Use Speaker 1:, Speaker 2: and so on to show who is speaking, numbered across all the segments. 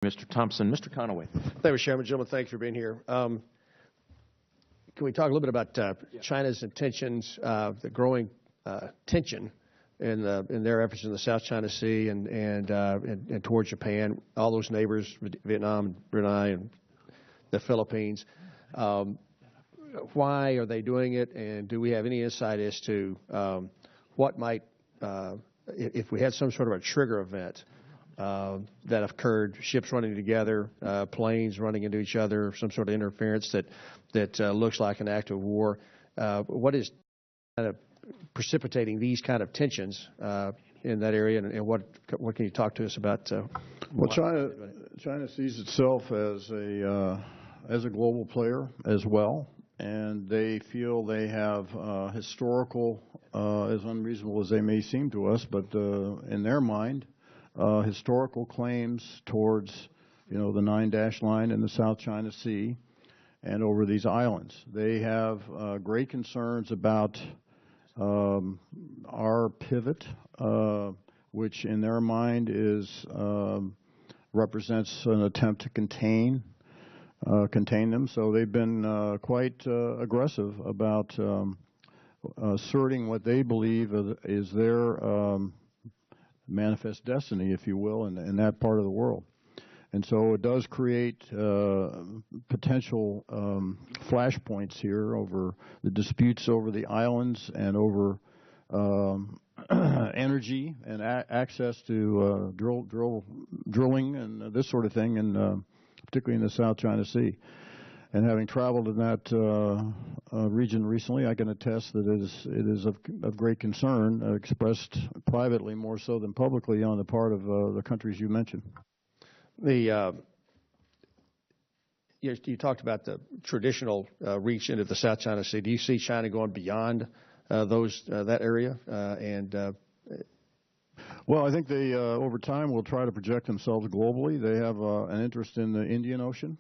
Speaker 1: Mr. Thompson. Mr. Conaway.
Speaker 2: Thank you, Mr. Chairman. Gentlemen, thank you for being here. Can we talk a little bit about China's intentions, the growing tension in their efforts in the South China Sea and towards Japan, all those neighbors, Vietnam, Brunei, and the Philippines. Why are they doing it, and do we have any insight as to what might, if we had some sort of a trigger event that occurred, ships running together, planes running into each other, some sort of interference that looks like an act of war? What is kind of precipitating these kind of tensions in that area, and what can you talk to us about?
Speaker 3: Well, China sees itself as a global player as well, and they feel they have historical, as unreasonable as they may seem to us, but in their mind, historical claims towards, the 9-dash line in the South China Sea and over these islands. They have great concerns about our pivot, which in their mind represents an attempt to contain them. So they've been quite aggressive about asserting what they believe is their manifest destiny, if you will, in that part of the world. And so it does create potential flashpoints here over the disputes over the islands and over energy and access to drilling and this sort of thing, and particularly in the South China Sea. And having traveled in that region recently, I can attest that it is of great concern, expressed privately more so than publicly on the part of the countries you mentioned.
Speaker 2: You talked about the traditional reach into the South China Sea. Do you see China going beyond that area?
Speaker 3: Well, I think they, over time, will try to project themselves globally. They have an interest in the Indian Ocean.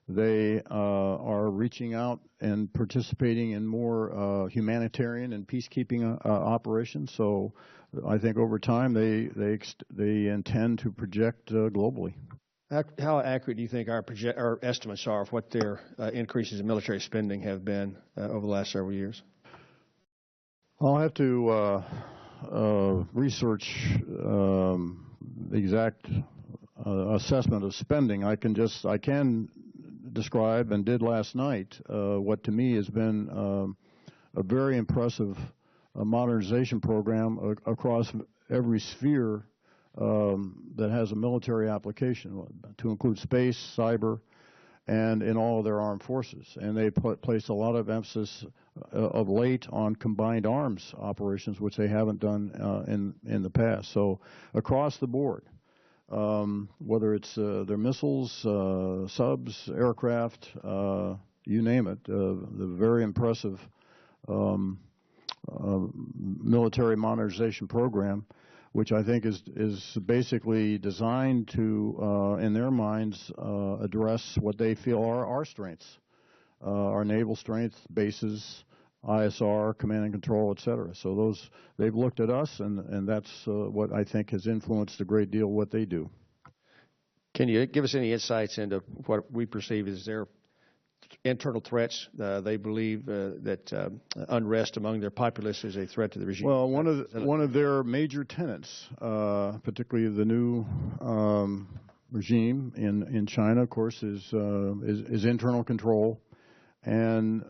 Speaker 3: They are reaching out and participating in more humanitarian and peacekeeping operations. So I think over time they intend to project globally.
Speaker 2: How accurate do you think our estimates are of what their increases in military spending have been over the last several years?
Speaker 3: I'll have to research the exact assessment of spending. I can describe, and did last night, what to me has been a very impressive modernization program across every sphere that has a military application, to include space, cyber, and in all of their armed forces. And they place a lot of emphasis of late on combined arms operations, which they haven't done in the past. So across the board, whether it's their missiles, subs, aircraft, you name it, the very impressive military modernization program, which I think is basically designed to, in their minds, address what they feel are our strengths, our naval strength, bases, ISR, command and control, et cetera. So they've looked at us, and that's what I think has influenced a great deal what they do.
Speaker 2: Can you give us any insights into what we perceive as their internal threats? They believe that unrest among their populace is a threat to the regime.
Speaker 3: Well, one of their major tenets, particularly the new regime in China, of course, is internal control. And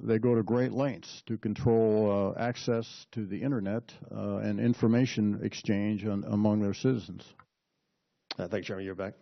Speaker 3: they go to great lengths to control access to the Internet and information exchange among their citizens.
Speaker 2: Thank you, Chairman. You're back.